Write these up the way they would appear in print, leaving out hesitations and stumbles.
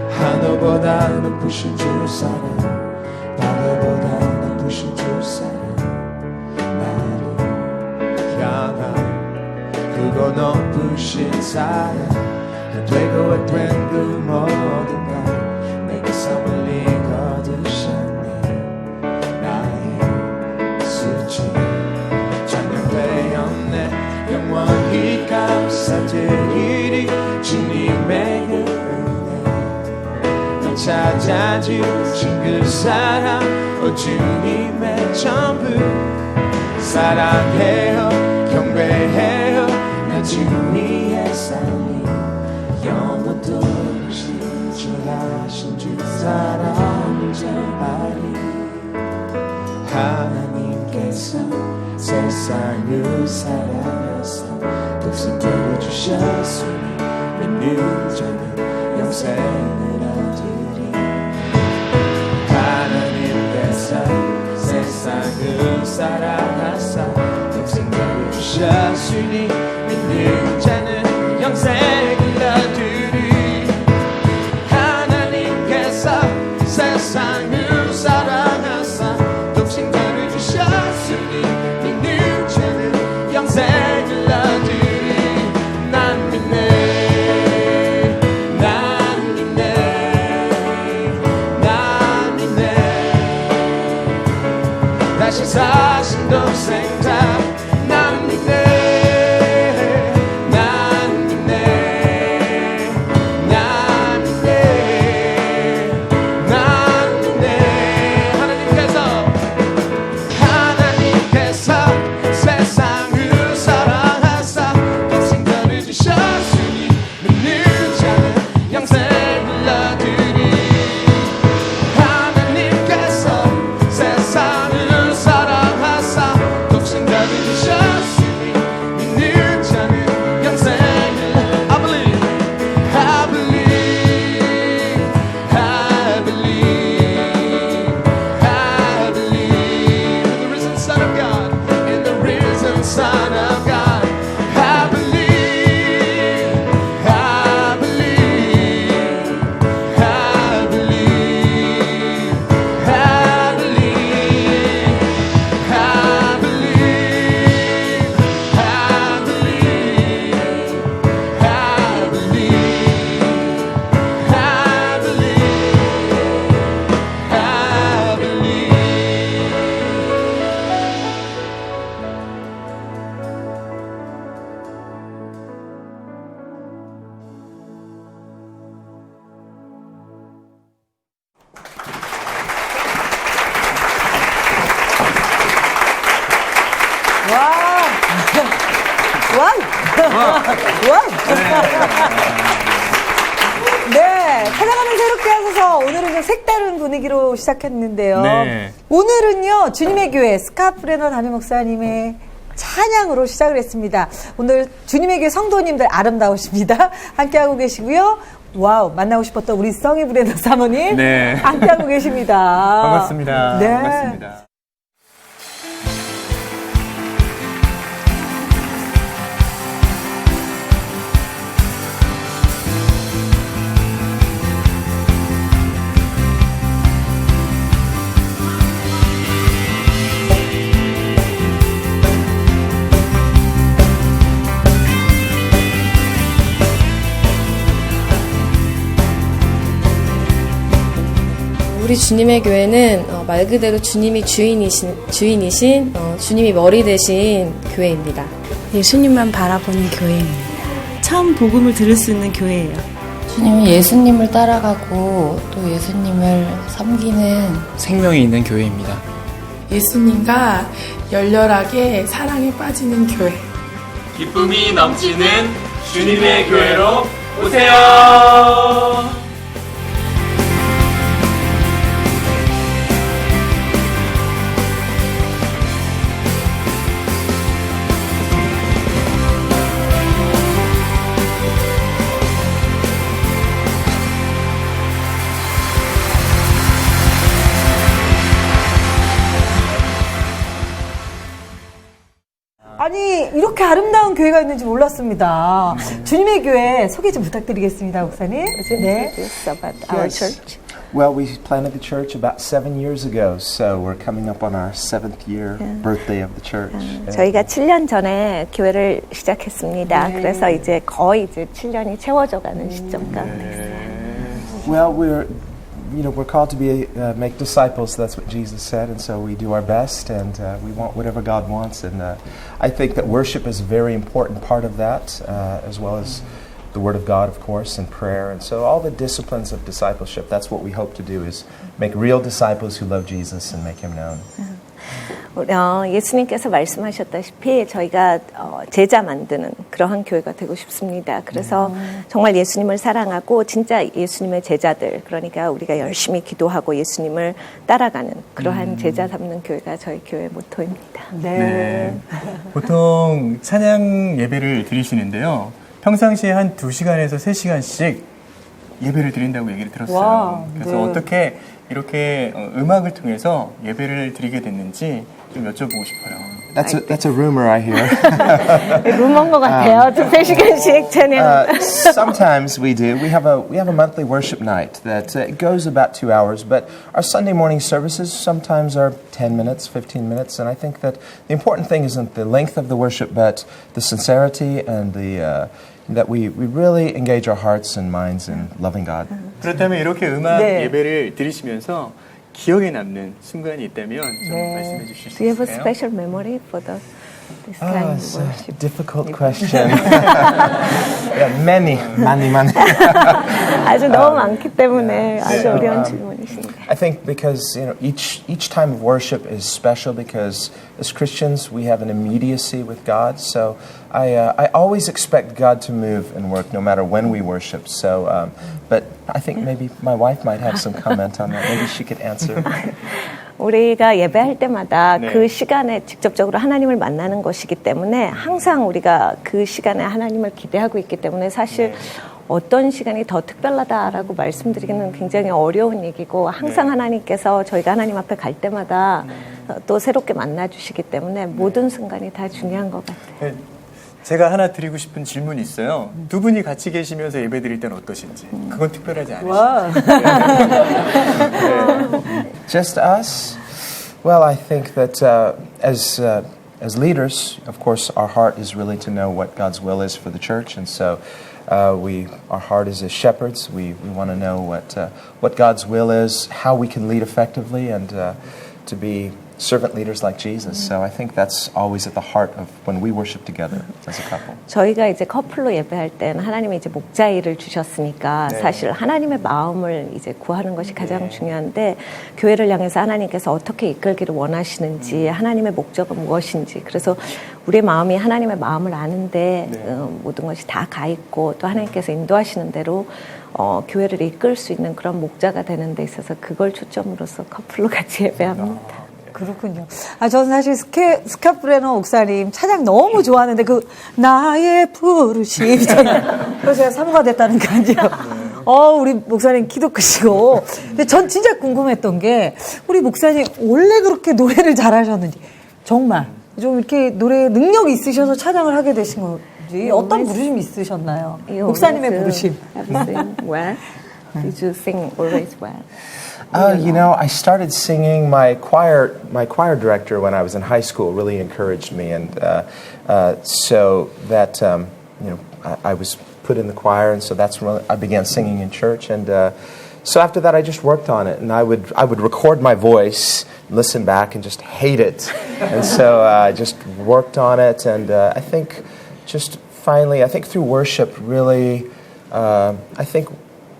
하늘보다 높으신 주 사랑, 바다보다 높으신 주 사랑, 나를 향한 그거 높으신 사랑, 되고 된 그 모든 걸 내게 선물이 거두셨네. 나의 수치 찬양되었네. 영원히 감사드리리 주님의 은혜, 찾아주신 그 사랑, 오 주님의 전부. 사랑해요 경배해요 나 주님의 삶이 영원토록 신실하신 주 사랑을 전하리. 하나님께서 세상을 사랑하사 독생자를 주셨으니 믿는 자는 영생을 얻으리. 하나님께서 세상을 사랑하사 독생자를 주셨으니 믿는 자는 영생을 얻으리. 하나님께서 세상을 사랑하사 독생자를 주셨으니 믿는 자는 영생을 얻으리. 난 믿네, 난 믿네, 난 믿네. 다시 사신 독생자 난 믿네. 네, 찾아가는 새롭게 하셔서 오늘은 좀 색다른 분위기로 시작했는데요. 네. 오늘은요, 주님의 교회 스카프레너 담임 목사님의 찬양으로 시작을 했습니다. 오늘 주님의 교회 성도님들 아름다우십니다. 함께하고 계시고요. 와우, 만나고 싶었던 우리 성희 브레너 사모님. 네. 함께하고 계십니다. 반갑습니다. 네. 반갑습니다. 우리 주님의 교회는 말 그대로 주님이 주인이신 주님이 머리 되신 교회입니다. 예수님만 바라보는 교회입니다. 처음 복음을 들을 수 있는 교회예요. 주님이 예수님을 따라가고 또 예수님을 섬기는 생명이 있는 교회입니다. 예수님과 열렬하게 사랑에 빠지는 교회. 기쁨이 넘치는 주님의 교회로 오세요. 이렇게 아름다운 교회가 있는지 몰랐습니다. 주님의 교회 소개 좀 부탁드리겠습니다, 목사님. 네. About our church. Well, we planted the church about 7 years ago, so we're coming up on our 7th year birthday of the church. 저희가 7년 전에 교회를 시작했습니다. 그래서 이제 거의 이제 7년이 채워져가는 시점 가운데 있어요. Well, we're called to be make disciples. That's what Jesus said, and so we do our best, and we want whatever God wants. And I think that worship is a very important part of that, as well as the Word of God, of course, and prayer. And so all the disciplines of discipleship, that's what we hope to do, is make real disciples who love Jesus and make Him known. 예수님께서 말씀하셨다시피 저희가 제자 만드는 그러한 교회가 되고 싶습니다. 그래서 정말 예수님을 사랑하고 진짜 예수님의 제자들, 그러니까 우리가 열심히 기도하고 예수님을 따라가는 그러한 제자 삼는 교회가 저희 교회의 모토입니다. 네. 보통 찬양 예배를 드리시는데요. 평상시에 한 2시간에서 3시간씩 예배를 드린다고 얘기를 들었어요. 와, 그래서 네. 어떻게 이렇게 음악을 통해서 예배를 드리게 됐는지 좀 여쭤보고 싶어요. That's a rumor I hear. 루머인 것 같아요. 2-3시간씩 찬양. Sometimes we do. We have a monthly worship night that it goes about 2 hours, but our Sunday morning services sometimes are 10 minutes, 15 minutes, and I think that the important thing isn't the length of the worship, but the sincerity and that we really engage our hearts and minds in loving God. 그렇다면 이렇게 음악 네. 예배를 드리시면서 기억에 남는 순간이 있다면 좀 말씀해 주실 수 Do you have a 있을까요? special memory for this kind of It's a worship? difficult question. Yeah, many. 아주 너무 많기 때문에 아주 어려운 질문이신데. I think because each time of worship is special because as Christians we have an immediacy with God. So I always expect God to move and work no matter when we worship. So, but I think maybe my wife might have some comment on that. Maybe she could answer. 우리가 예배할 때마다 네. 그 시간에 직접적으로 하나님을 만나는 것이기 때문에 항상 우리가 그 시간에 하나님을 기대하고 있기 때문에 사실 어떤 시간이 더 특별하다라고 말씀드리기는 굉장히 어려운 얘기고 항상 하나님께서 저희가 하나님 앞에 갈 때마다 또 새롭게 만나주시기 때문에 모든 순간이 다 중요한 것 같아요. 제가 하나 드리고 싶은 질문이 있어요. 두 분이 같이 계시면서 예배 드릴 때는 어떠신지. 그건 특별하지 않으시죠? Just us? Well, I think that as leaders, of course, our heart is really to know what God's will is for the church, and so our heart is as shepherds. We want to know what God's will is, how we can lead effectively, and to be servant leaders like Jesus. So I think that's always at the heart of when we worship together as a couple. 저희가 이제 커플로 예배할 때는 하나님이 이제 목자일을 주셨으니까 사실 하나님의 마음을 이제 구하는 것이 가장 중요한데 교회를 향해서 하나님께서 어떻게 이끌기를 원하시는지 하나님의 목적은 무엇인지 그래서 우리의 마음이 하나님의 마음을 아는데 모든 것이 다 가 있고 또 하나님께서 인도하시는 대로 교회를 이끌 수 있는 그런 목자가 되는 데 있어서 그걸 초점으로서 커플로 같이 예배합니다. 그렇군요. 저는 사실 스카프레너 목사님 찬양 너무 좋아하는데 나의 부르심 그래서 제가 사모가 됐다는 거 아니에요. 우리 목사님 키도 크시고. 근데 전 진짜 궁금했던 게 우리 목사님 원래 그렇게 노래를 잘하셨는지 정말 좀 이렇게 노래 능력이 있으셔서 찬양을 하게 되신 건지 어떤 부르심이 있으셨나요? 목사님의 부르심. Have you sing well? Did you sing always well? I started singing. My choir director when I was in high school really encouraged me, and so that I was put in the choir, and so that's when I began singing in church. And so after that, I just worked on it, and I would record my voice, listen back, and just hate it. And so I just worked on it, and I think just finally, I think through worship, really, I think.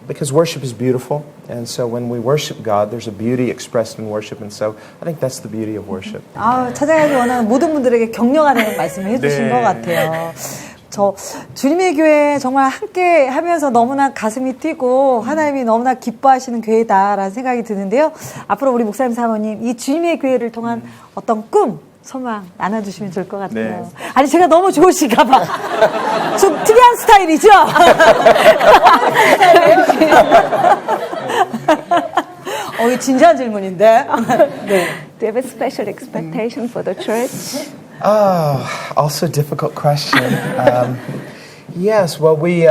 Because worship is beautiful, and so when we worship God, there's a beauty expressed in worship, and so I think that's the beauty of worship. 찬양하기 원하는 모든 분들에게 격려하는 말씀을 해주신 것 같아요. 저 주님의 교회 정말 함께 하면서 너무나 가슴이 뛰고 하나님이 너무나 기뻐하시는 교회다라는 생각이 드는데요. 앞으로 우리 목사님 사모님 이 주님의 교회를 통한 어떤 꿈, 소망 나눠주시면 좋을 것 같아요. 네. 아니 제가 너무 좋으실까 봐. 좀 특이한 스타일이죠? 이 진지한 질문인데. 네. Do you have a special expectation for the church? Oh, also difficult question. Yes, well, we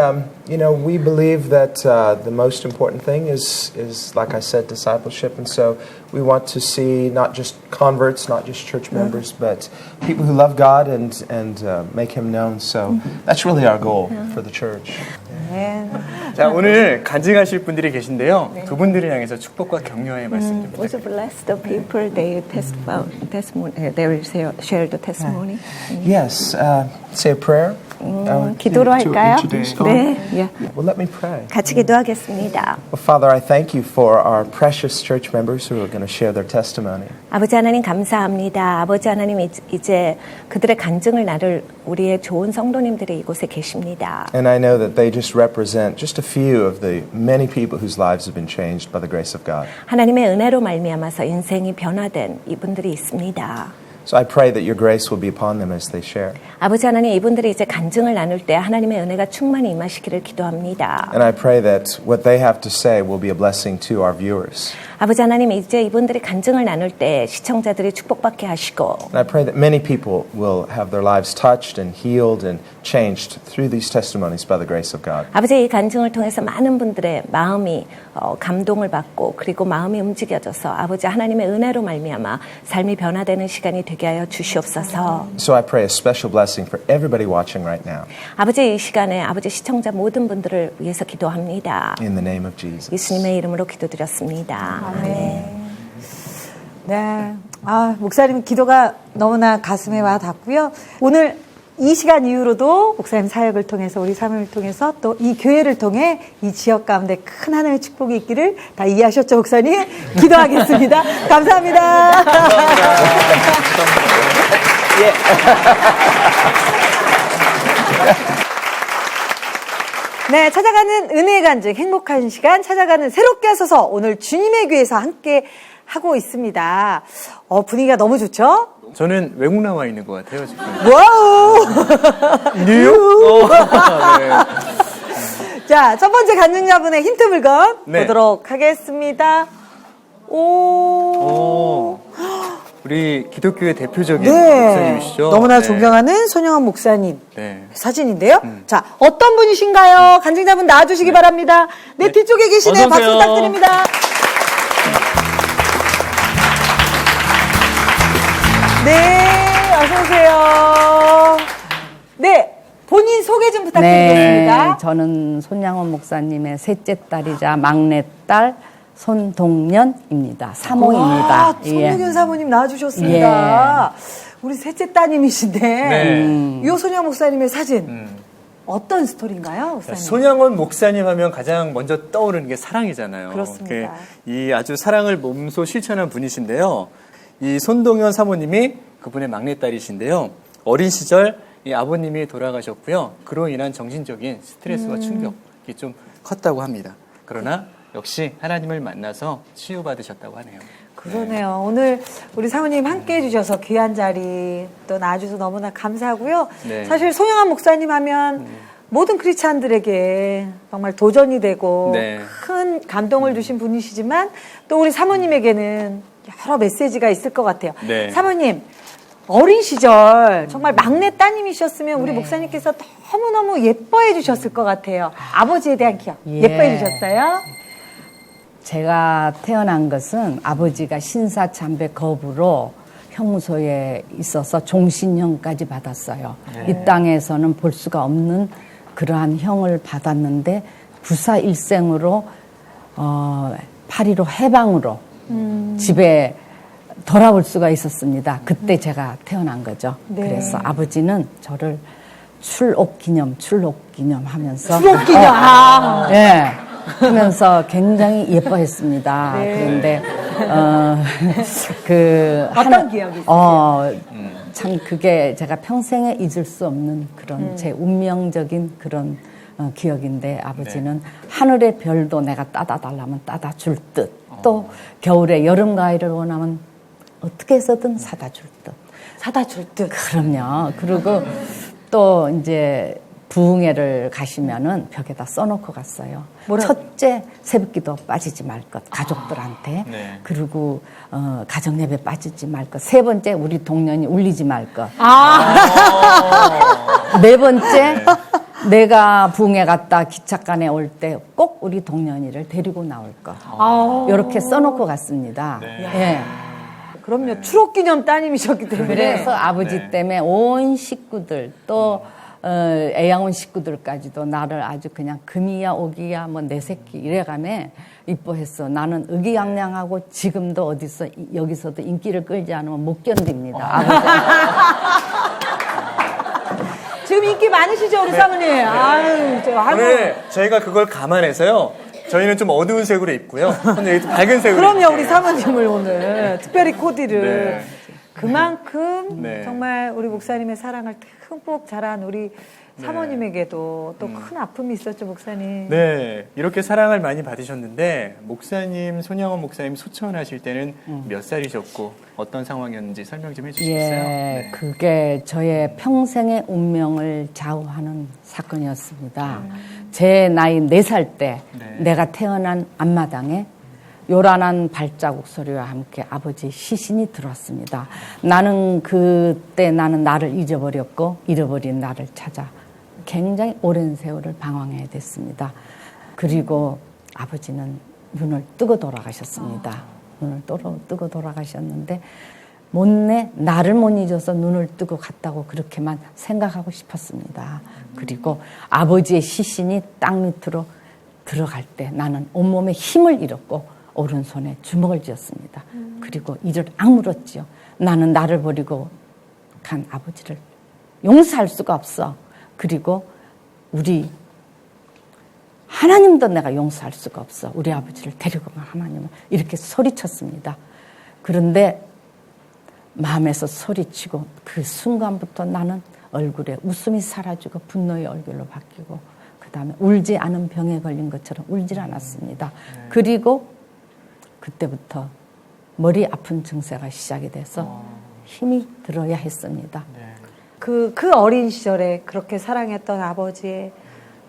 believe that the most important thing is, like I said, discipleship, and so we want to see not just converts, not just church members, but people who love God and make Him known. So that's really our goal for the church. 자, 오늘 간증하실 분들이 계신데요. 그분들을 향해서 축복과 격려의 말씀 좀 Would you 부탁드립니다. bless the people they testimony? They will share the testimony. Yes, say a prayer. 기도로 할까요? 네. Yeah. Well, let me pray. 같이 기도하겠습니다. Well, Father, I thank you for our precious church members who are going to share their testimony. 아버지 하나님 감사합니다. 아버지 하나님 이제 그들의 간증을 나눌 우리의 좋은 성도님들이 이곳에 계십니다. And I know that they just represent just a few of the many people whose lives have been changed by the grace of God. 하나님의 은혜로 말미암아서 인생이 변화된 이분들이 있습니다. So I pray that your grace will be upon them as they share. 아버지 하나님 이분들이 이제 간증을 나눌 때 하나님의 은혜가 충만히 임하시기를 기도합니다. And I pray that what they have to say will be a blessing to our viewers. 아버지 하나님 이제 이분들이 간증을 나눌 때 시청자들이 축복받게 하시고 And I pray that many people will have their lives touched and healed and changed through these testimonies by the grace of God. 아버지 이 간증을 통해서 많은 분들의 마음이 감동을 받고 그리고 마음이 움직여져서 아버지 하나님의 은혜로 말미암아 삶이 변화되는 시간이 되게 하여 주시옵소서. So I pray a special blessing for everybody watching right now. 아버지 이 시간에 아버지 시청자 모든 분들을 위해서 기도합니다. In the name of Jesus. 예수님의 이름으로 기도드렸습니다. 아멘. 네. 아, 목사님 기도가 너무나 가슴에 와 닿고요. 오늘 이 시간 이후로도 목사님 사역을 통해서 우리 사명을 통해서 또 이 교회를 통해 이 지역 가운데 큰 하나님의 축복이 있기를 다 이해하셨죠, 목사님? 기도하겠습니다. 감사합니다. 네, 찾아가는 은혜의 간증, 행복한 시간 찾아가는 새롭게 하소서 오늘 주님의 교회에서 함께 하고 있습니다. 분위기가 너무 좋죠? 저는 외국 나와 있는 것 같아요, 지금. 와우! 뉴욕? 네. 자, 첫 번째 간증자분의 힌트 물건 네. 보도록 하겠습니다. 오. 우리 기독교의 대표적인 네. 목사님이시죠? 너무나 네. 존경하는 손영환 목사님 네. 사진인데요. 자, 어떤 분이신가요? 간증자분 나와주시기 바랍니다. 네, 뒤쪽에 계시네요. 박수 부탁드립니다. 네, 어서오세요. 네, 본인 소개 좀 부탁드리겠습니다. 네, 저는 손양원 목사님의 셋째 딸이자 막내딸 손동연입니다. 사모입니다. 손동연 사모님 나와주셨습니다. 우리 셋째 따님이신데 이 손양원 목사님의 사진 어떤 스토리인가요, 목사님? 손양원 목사님 하면 가장 먼저 떠오르는 게 사랑이잖아요. 그렇습니다. 이 아주 사랑을 몸소 실천한 분이신데요. 이 손동연 사모님이 그분의 막내딸이신데요. 어린 시절 이 아버님이 돌아가셨고요. 그로 인한 정신적인 스트레스와 충격이 좀 컸다고 합니다. 그러나 역시 하나님을 만나서 치유받으셨다고 하네요. 그러네요. 오늘 우리 사모님 함께 해주셔서 귀한 자리 또 나와주셔서 너무나 감사하고요. 네. 사실 손영환 목사님 하면 모든 크리스찬들에게 정말 도전이 되고 네. 큰 감동을 주신 분이시지만 또 우리 사모님에게는 여러 메시지가 있을 것 같아요. 네. 사모님, 어린 시절 정말 막내 따님이셨으면 우리 목사님께서 너무너무 예뻐해 주셨을 것 같아요. 아버지에 대한 기억 예뻐해 주셨어요? 제가 태어난 것은 아버지가 신사참배 거부로 형소에 있어서 종신형까지 받았어요. 이 땅에서는 볼 수가 없는 그러한 형을 받았는데 부사 일생으로 8.15 해방으로 집에 돌아올 수가 있었습니다. 그때 제가 태어난 거죠. 네. 그래서 아버지는 저를 출옥 기념 하면서 추억 기념. 예. 하면서 굉장히 예뻐했습니다. 네. 그런데 어떤 기억이 있어요? 참 그게 제가 평생에 잊을 수 없는 그런 제 운명적인 그런 기억인데 아버지는 하늘의 별도 내가 따다 달라면 따다 줄 듯. 또 겨울에 여름 과일을 원하면 어떻게 해서든 사다 줄 듯. 사다 줄 듯. 그럼요. 그리고 또 이제 부흥회를 가시면은 벽에다 써놓고 갔어요. 첫째, 새벽기도 빠지지 말 것, 가족들한테. 네. 그리고 가정 예배 빠지지 말 것. 세 번째, 우리 동년이 울리지 말 것. 네 번째, 내가 부흥회 갔다 기찻간에 올 때 꼭 우리 동년이를 데리고 나올 것. 이렇게 써놓고 갔습니다. 예. 그럼요. 추록 기념 따님이셨기 때문에. 그래서 아버지 때문에 온 식구들 또 애양원 식구들까지도 나를 아주 그냥 금이야 오기야 뭐 내 새끼 이래가네 이뻐했어. 나는 의기양양하고 지금도 어디서 여기서도 인기를 끌지 않으면 못 견딥니다. 아버지. 지금 인기 많으시죠 우리 사모님? 아유, 오늘 저희가 그걸 감안해서요. 저희는 좀 어두운 색으로 입고요. 근데 밝은 색으로. 그럼요, 입을게요. 우리 사모님을 오늘 특별히 코디를. 네. 그만큼 네. 정말 우리 목사님의 사랑을 흠뻑 자란 우리 사모님에게도 또 큰 아픔이 있었죠, 목사님. 네, 이렇게 사랑을 많이 받으셨는데 목사님, 손양원 목사님 소천하실 때는 몇 살이셨고 어떤 상황이었는지 설명 좀 해주시겠어요? 예, 네. 그게 저의 평생의 운명을 좌우하는 사건이었습니다. 제 나이 4살 때 내가 태어난 앞마당에 요란한 발자국 소리와 함께 아버지 시신이 들어왔습니다. 나는 그때 나를 잊어버렸고 잃어버린 나를 찾아 굉장히 오랜 세월을 방황해야 됐습니다. 그리고 아버지는 눈을 뜨고 돌아가셨습니다. 눈을 뜨고 돌아가셨는데 못내 나를 못 잊어서 눈을 뜨고 갔다고 그렇게만 생각하고 싶었습니다. 그리고 아버지의 시신이 땅 밑으로 들어갈 때 나는 온몸에 힘을 잃었고 오른손에 주먹을 쥐었습니다. 그리고 이를 악물었지요. 나는 나를 버리고 간 아버지를 용서할 수가 없어. 그리고 우리 하나님도 내가 용서할 수가 없어. 우리 아버지를 데리고 간 하나님을 이렇게 소리쳤습니다. 그런데 마음에서 소리치고 그 순간부터 나는 얼굴에 웃음이 사라지고 분노의 얼굴로 바뀌고 그 다음에 울지 않은 병에 걸린 것처럼 울질 않았습니다. 그리고 그때부터 머리 아픈 증세가 시작이 돼서 힘이 들어야 했습니다. 그 어린 시절에 그렇게 사랑했던 아버지의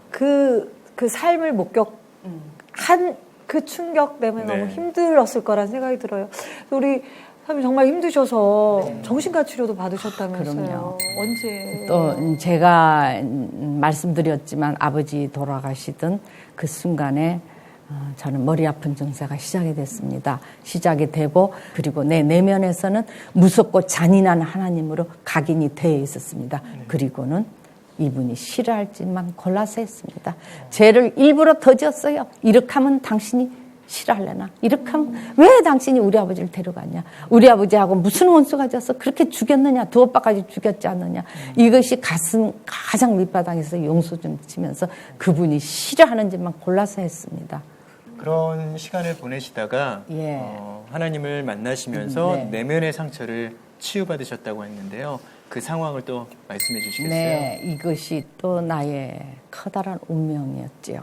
그 삶을 목격한 그 충격 때문에 너무 힘들었을 거란 생각이 들어요. 우리 사모님 정말 힘드셔서 정신과 치료도 받으셨다면서요. 그럼요. 언제? 또 제가 말씀드렸지만 아버지 돌아가시던 그 순간에 저는 머리 아픈 증세가 시작이 됐습니다. 시작이 되고 그리고 내 내면에서는 무섭고 잔인한 하나님으로 각인이 되어 있었습니다. 그리고는 이분이 싫어할지만 골라서 했습니다. 죄를 일부러 더 지었어요. 이렇게 하면 당신이 싫어할래나? 이렇게 하면 왜 당신이 우리 아버지를 데려갔냐? 우리 아버지하고 무슨 원수가 져서 그렇게 죽였느냐? 두 오빠까지 죽였지 않느냐? 이것이 가장 밑바닥에서 용서 좀 치면서 그분이 싫어하는지만 골라서 했습니다. 그런 시간을 보내시다가 하나님을 만나시면서 내면의 상처를 치유받으셨다고 했는데요. 그 상황을 또 말씀해 주시겠어요? 네, 이것이 또 나의 커다란 운명이었지요.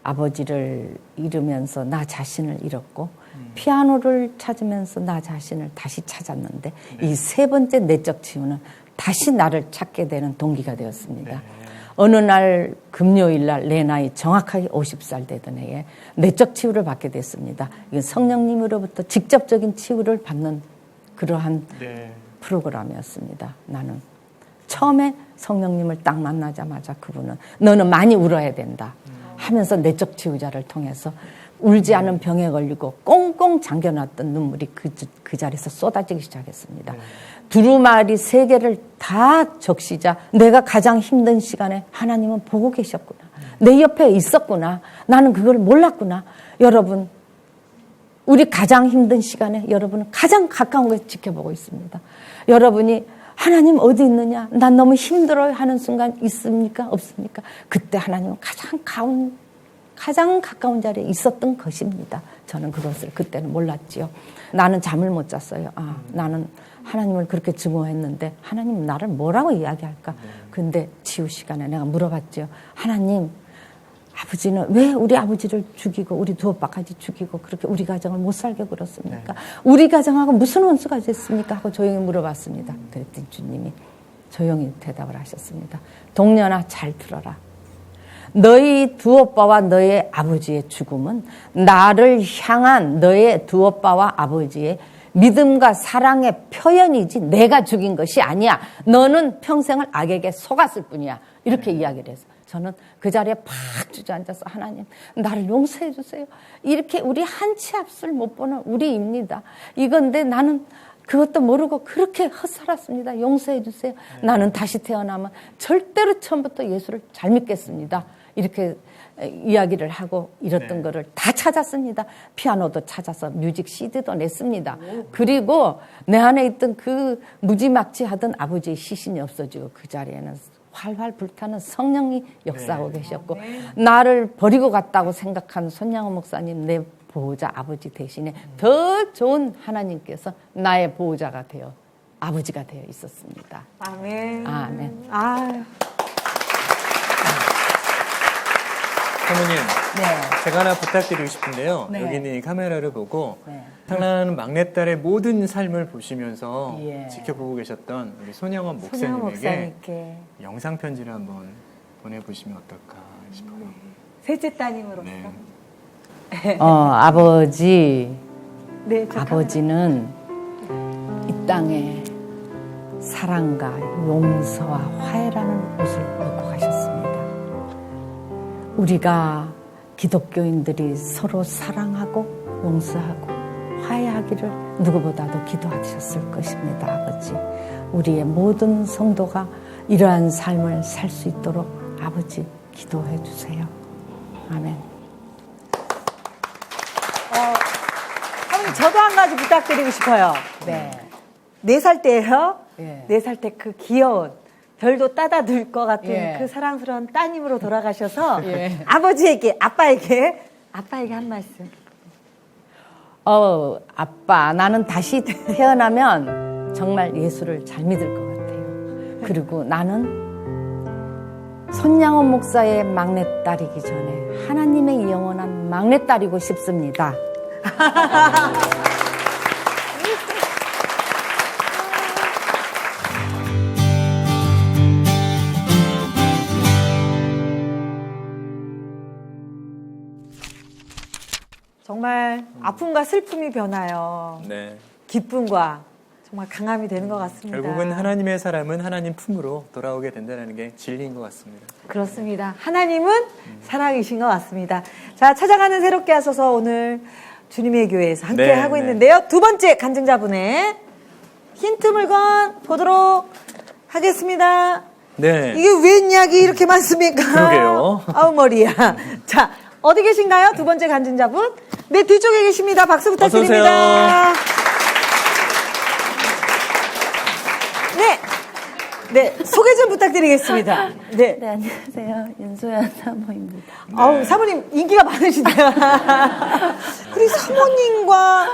아버지를 잃으면서 나 자신을 잃었고 피아노를 찾으면서 나 자신을 다시 찾았는데 이 세 번째 내적 치유는 다시 나를 찾게 되는 동기가 되었습니다. 어느 날 금요일 날 내 나이 정확하게 50살 되던 해에 내적 치유를 받게 됐습니다. 이건 성령님으로부터 직접적인 치유를 받는 그러한 프로그램이었습니다. 나는 처음에 성령님을 딱 만나자마자 그분은 너는 많이 울어야 된다 하면서 내적 치유자를 통해서 울지 않은 병에 걸리고 꽁꽁 잠겨놨던 눈물이 그 자리에서 쏟아지기 시작했습니다. 두루마리 3개를 다 적시자 내가 가장 힘든 시간에 하나님은 보고 계셨구나. 내 옆에 있었구나. 나는 그걸 몰랐구나. 여러분, 우리 가장 힘든 시간에 여러분은 가장 가까운 곳에서 지켜보고 있습니다. 여러분이 하나님 어디 있느냐? 난 너무 힘들어요 하는 순간 있습니까? 없습니까? 그때 하나님은 가장 가까운 자리에 있었던 것입니다. 저는 그것을 그때는 몰랐지요. 나는 잠을 못 잤어요. 나는 하나님을 그렇게 증오했는데 하나님은 나를 뭐라고 이야기할까? 근데 치유 시간에 내가 물어봤죠. 하나님, 아버지는 왜 우리 아버지를 죽이고 우리 두 오빠까지 죽이고 그렇게 우리 가정을 못 살게 그렇습니까? 우리 가정하고 무슨 원수가 됐습니까? 하고 조용히 물어봤습니다. 그랬더니 주님이 조용히 대답을 하셨습니다. 동년아, 잘 들어라. 너희 두 오빠와 너의 아버지의 죽음은 나를 향한 너의 두 오빠와 아버지의 믿음과 사랑의 표현이지 내가 죽인 것이 아니야. 너는 평생을 악에게 속았을 뿐이야. 이렇게 이야기를 해서 저는 그 자리에 팍 주저앉아서 하나님 나를 용서해 주세요. 이렇게 우리 한 치 앞을 못 보는 우리입니다. 이건데 나는 그것도 모르고 그렇게 헛살았습니다. 용서해 주세요. 나는 다시 태어나면 절대로 처음부터 예수를 잘 믿겠습니다. 이렇게 이야기를 하고 이랬던 거를 다 찾았습니다. 피아노도 찾아서 뮤직 CD도 냈습니다. 그리고 내 안에 있던 그 무지막지하던 아버지의 시신이 없어지고 그 자리에는 활활 불타는 성령이 역사하고 계셨고 나를 버리고 갔다고 생각한 손양호 목사님 내 보호자 아버지 대신에 더 좋은 하나님께서 나의 보호자가 되어 아버지가 되어 있었습니다. 아멘. 아멘. 아유. 사모님, 네. 제가 하나 부탁드리고 싶은데요. 네. 여기 있는 이 카메라를 보고 네. 사랑하는 막내딸의 모든 삶을 보시면서 예. 지켜보고 계셨던 우리 손양원 손양원 목사님에게 목사님께 영상 편지를 한번 보내보시면 어떨까 싶어요. 셋째 따님으로서. 네. 아버지, 네, 아버지는 이 땅에 사랑과 용서와 화해라는 옷을 입고 가셨습니다. 우리가 기독교인들이 서로 사랑하고 용서하고 화해하기를 누구보다도 기도하셨을 것입니다. 아버지, 우리의 모든 성도가 이러한 삶을 살 수 있도록 아버지 기도해 주세요. 아멘. 사모님, 저도 한 가지 부탁드리고 싶어요. 네. 4살 때예요. 예. 4살 때 그 귀여운 별도 따다 들 것 같은 예. 그 사랑스러운 따님으로 돌아가셔서 예. 아버지에게, 아빠에게 한 말씀. 아빠, 나는 다시 태어나면 정말 예수를 잘 믿을 것 같아요. 그리고 나는 손양원 목사의 막내딸이기 전에 하나님의 영원한 막내딸이고 싶습니다. 정말 아픔과 슬픔이 변하여 네. 기쁨과 정말 강함이 되는 것 같습니다. 결국은 하나님의 사람은 하나님 품으로 돌아오게 된다는 게 진리인 것 같습니다. 그렇습니다. 하나님은 사랑이신 것 같습니다. 자, 찾아가는 새롭게 하소서 오늘 주님의 교회에서 함께 네, 하고 네. 있는데요. 두 번째 간증자분의 힌트 물건 보도록 하겠습니다. 네. 이게 웬 약이 이렇게 많습니까? 그러게요. 아우 머리야. 자, 어디 계신가요? 두 번째 간증자분. 네, 뒤쪽에 계십니다. 박수 부탁드립니다. 어서 네, 소개 좀 부탁드리겠습니다. 네. 네, 안녕하세요. 윤소연 사모입니다. 아우, 사모님 인기가 많으시네요. 우리 사모님과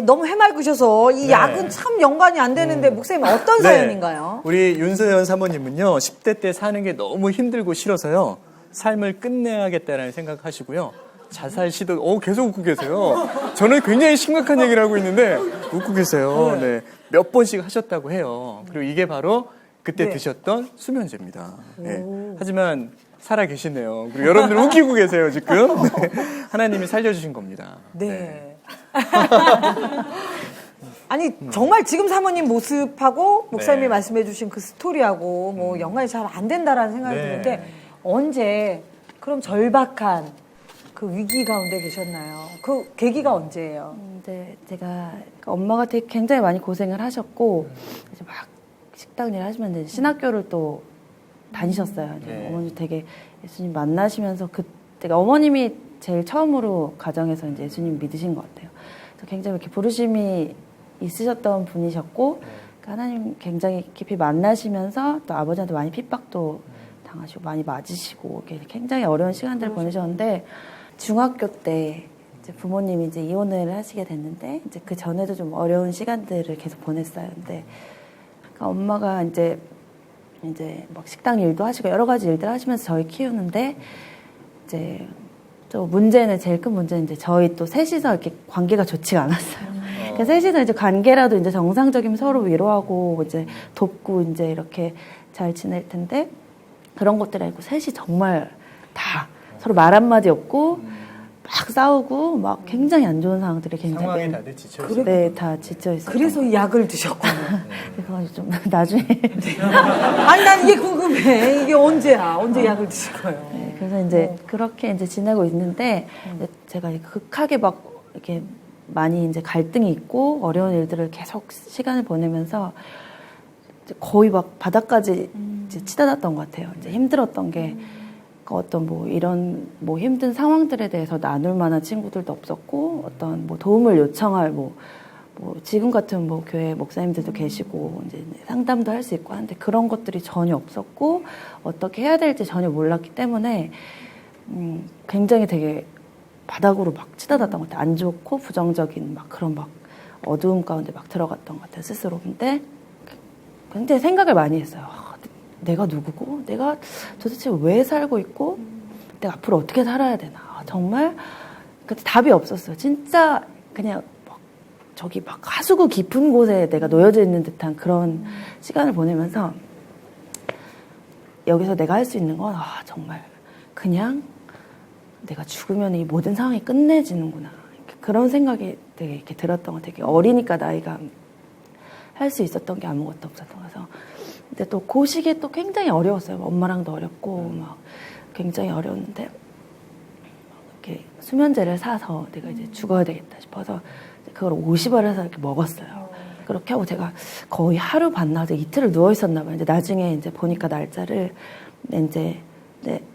너무 해맑으셔서 이 네. 약은 참 연관이 안 되는데 목사님 어떤 사연인가요? 우리 윤소연 사모님은요, 10대 때 사는 게 너무 힘들고 싫어서요, 삶을 끝내야겠다는 생각하시고요. 자살 시도, 계속 웃고 계세요. 저는 굉장히 심각한 얘기를 하고 있는데, 웃고 계세요. 네. 몇 번씩 하셨다고 해요. 그리고 이게 바로 그때 드셨던 수면제입니다. 네. 하지만 살아 계시네요. 그리고 여러분들 웃기고 계세요, 지금. 네. 하나님이 살려주신 겁니다. 네. 아니, 정말 지금 사모님 모습하고 목사님이 말씀해 주신 그 스토리하고 뭐 연관이 잘 안 된다라는 생각이 드는데, 언제 그럼 절박한 그 위기 가운데 계셨나요? 그 계기가 언제예요? 네, 제가 엄마가 되게 굉장히 많이 고생을 하셨고 이제 막 식당 일 하시면 이제 신학교를 또 다니셨어요. 이제 어머니 되게 예수님 만나시면서 그때 어머님이 제일 처음으로 가정에서 이제 예수님 믿으신 것 같아요. 그래서 굉장히 이렇게 부르심이 있으셨던 분이셨고 하나님 굉장히 깊이 만나시면서 또 아버지한테 많이 핍박도 당하시고 많이 맞으시고 굉장히 어려운 시간들을 보내셨는데 중학교 때 이제 부모님이 이제 이혼을 하시게 됐는데 이제 그 전에도 좀 어려운 시간들을 계속 보냈어요. 근데 그러니까 엄마가 이제 막 식당 일도 하시고 여러 가지 일들 하시면서 저희 키우는데 이제 또 문제는 제일 큰 문제는 이제 저희 또 셋이서 이렇게 관계가 좋지가 않았어요. 그러니까 셋이서 이제 관계라도 이제 정상적이면 서로 위로하고 이제 돕고 이제 이렇게 잘 지낼 텐데 그런 것들이 아니고 셋이 정말 다 서로 말 한마디 없고 막 싸우고 막 굉장히 안 좋은 상황들이 굉장히 상황에 다들 지쳐 있어요. 네, 다 지쳐 있어요. 그래서 약을 드셨군요. 그건 좀 나중에 아니, 난 이게 궁금해. 이게 언제야? 언제 약을 드실 거예요? 네, 그래서 이제 그렇게 이제 지내고 있는데 이제 제가 극하게 막 이렇게 많이 이제 갈등이 있고 어려운 일들을 계속 시간을 보내면서 이제 거의 막 바닥까지 이제 치닫았던 것 같아요. 이제 힘들었던 게 어떤 뭐 이런 뭐 힘든 상황들에 대해서 나눌 만한 친구들도 없었고 어떤 뭐 도움을 요청할 뭐 지금 같은 뭐 교회 목사님들도 계시고 이제 상담도 할 수 있고 하는데 그런 것들이 전혀 없었고 어떻게 해야 될지 전혀 몰랐기 때문에 굉장히 되게 바닥으로 막 치닫았던 것 같아요. 안 좋고 부정적인 막 그런 막 어두움 가운데 막 들어갔던 것 같아요, 스스로. 근데 굉장히 생각을 많이 했어요. 내가 누구고? 내가 도대체 왜 살고 있고? 내가 앞으로 어떻게 살아야 되나? 정말 그때 답이 없었어요. 진짜 그냥 막 저기 막 하수구 깊은 곳에 내가 놓여져 있는 듯한 그런 시간을 보내면서 여기서 내가 할 수 있는 건 정말 그냥 내가 죽으면 이 모든 상황이 끝내지는구나. 그런 생각이 되게 이렇게 들었던 거 되게 어리니까 나이가 할 수 있었던 게 아무것도 없었던 거라서. 근데 또 그 시기에 또 굉장히 어려웠어요. 엄마랑도 어렵고 막 굉장히 어려웠는데 이렇게 수면제를 사서 내가 이제 죽어야 되겠다 싶어서 그걸 50알 해서 이렇게 먹었어요. 그렇게 하고 제가 거의 하루 반나절 이틀을 누워 있었나 봐요. 이제 나중에 이제 보니까 날짜를 이제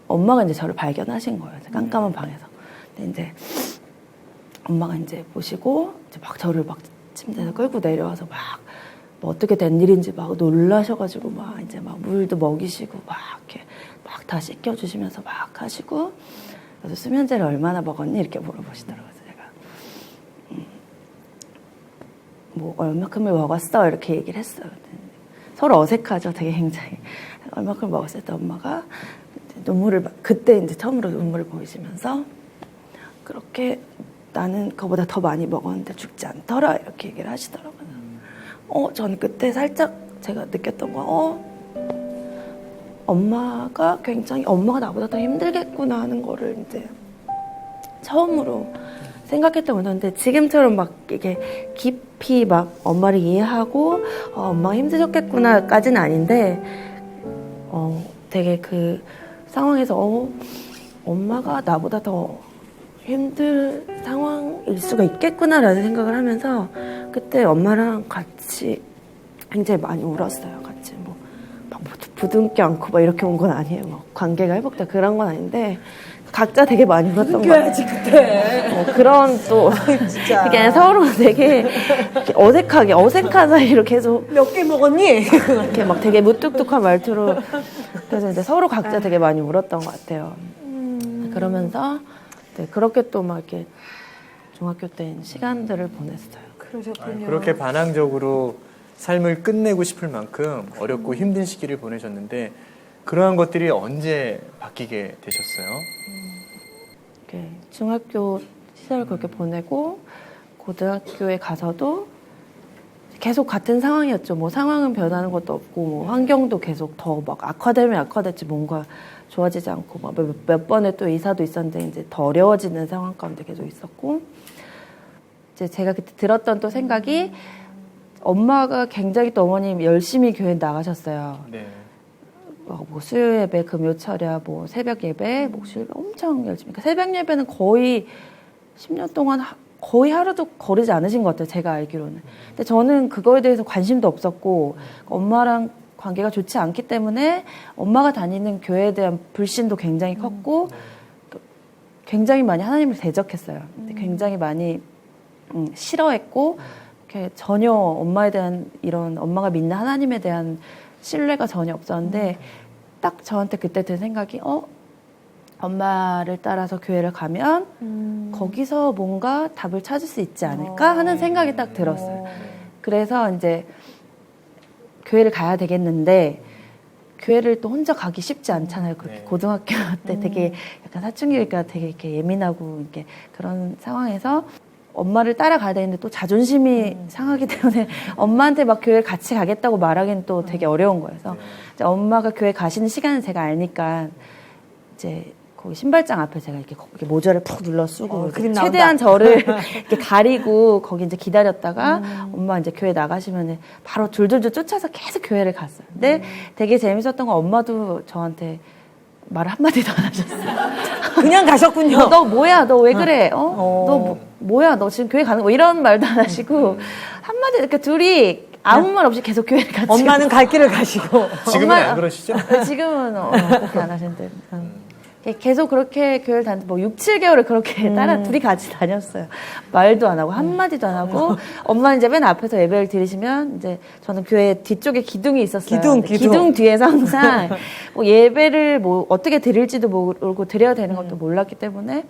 엄마가 이제 저를 발견하신 거예요. 깜깜한 방에서. 근데 이제 엄마가 이제 보시고 이제 막 저를 막 침대에서 끌고 내려와서 막 뭐 어떻게 된 일인지 막 놀라셔가지고 막 이제 막 물도 먹이시고 막 이렇게 막 다 씻겨주시면서 막 하시고 그래서 수면제를 얼마나 먹었니 이렇게 물어보시더라고요. 제가 뭐 얼마큼을 먹었어 이렇게 얘기를 했어요. 서로 어색하죠. 되게 굉장히 얼마큼 먹었을 때 엄마가 눈물을 그때 이제 처음으로 눈물을 보이시면서 그렇게 나는 그거보다 더 많이 먹었는데 죽지 않더라 이렇게 얘기를 하시더라고요. 저는 그때 살짝 제가 느꼈던 거 엄마가 나보다 더 힘들겠구나 하는 거를 이제 처음으로 생각했던 건데 지금처럼 막 이게 깊이 막 엄마를 이해하고 엄마가 힘드셨겠구나까지는 아닌데 되게 그 상황에서 엄마가 나보다 더 힘들 상황일 수가 있겠구나라는 생각을 하면서 그때 엄마랑 같이 굉장히 많이 울었어요. 같이 막 부둥켜 안고 막 이렇게 온 건 아니에요. 막 관계가 회복돼 그런 건 아닌데 각자 되게 많이 울었던 거 같아요. 그때. 그런 또 진짜. 이게 서로 되게 어색한 사이로 계속 몇 개 먹었니? 이렇게 막 되게 무뚝뚝한 말투로 그래서 이제 서로 각자 되게 많이 울었던 것 같아요. 그러면서 그렇게 또 막 이렇게 중학교 때 시간들을 보냈어요. 그러셨군요. 그렇게 반항적으로 삶을 끝내고 싶을 만큼 어렵고 힘든 시기를 보내셨는데 그러한 것들이 언제 바뀌게 되셨어요? 중학교 시절을 그렇게 보내고 고등학교에 가서도 계속 같은 상황이었죠. 뭐 상황은 변하는 것도 없고 뭐 환경도 계속 더 막 악화되면 악화됐지 뭔가 좋아지지 않고 막 몇 번의 또 이사도 있었는데 이제 더 어려워지는 상황 가운데 계속 있었고 이제 제가 그때 들었던 또 생각이 엄마가 굉장히 또 어머님 열심히 교회 나가셨어요. 네. 뭐 수요 예배, 금요 철야, 뭐 새벽 예배, 목요일 예배 엄청 열심히. 그러니까 새벽 예배는 거의 10년 동안 거의 하루도 거르지 않으신 것 같아요. 제가 알기로는. 근데 저는 그거에 대해서 관심도 없었고 엄마랑 관계가 좋지 않기 때문에 엄마가 다니는 교회에 대한 불신도 굉장히 컸고 굉장히 많이 하나님을 대적했어요. 굉장히 많이 싫어했고 전혀 엄마에 대한 이런 엄마가 믿는 하나님에 대한 신뢰가 전혀 없었는데 딱 저한테 그때 든 생각이 엄마를 따라서 교회를 가면 거기서 뭔가 답을 찾을 수 있지 않을까 하는 생각이 딱 들었어요. 그래서 이제 교회를 가야 되겠는데 교회를 또 혼자 가기 쉽지 않잖아요. 그렇게 고등학교 때 되게 약간 사춘기니까 되게 이렇게 예민하고 이렇게 그런 상황에서 엄마를 따라가야 되는데 또 자존심이 상하기 때문에 엄마한테 막 교회 같이 가겠다고 말하기는 또 되게 어려운 거예요. 그래서 이제 엄마가 교회 가시는 시간을 제가 알니까 이제 거기 신발장 앞에 제가 이렇게 모자를 푹 눌러 쓰고 최대한 저를 이렇게 가리고 거기 이제 기다렸다가 엄마 이제 교회 나가시면 바로 줄줄줄 쫓아서 계속 교회를 갔어요. 근데 되게 재밌었던 건 엄마도 저한테 말을 한마디도 안 하셨어요. 그냥 가셨군요. 너 뭐야? 너 왜 그래? 너 뭐야? 너 지금 교회 가는 거? 이런 말도 안 하시고 한마디 이렇게 둘이 아무 말 없이 계속 교회를 같이 엄마는 갈 길을 가시고. 지금은 안 그러시죠? 지금은 그렇게 안 하시는데 계속 그렇게 교회를 다녔는데 뭐 6, 7개월을 그렇게 둘이 같이 다녔어요. 말도 안 하고 한마디도 안 하고 엄마는 이제 맨 앞에서 예배를 드리시면 이제 저는 교회 뒤쪽에 기둥이 있었어요. 기둥 뒤에서 항상 뭐 예배를 뭐 어떻게 드릴지도 모르고 드려야 되는 것도 몰랐기 때문에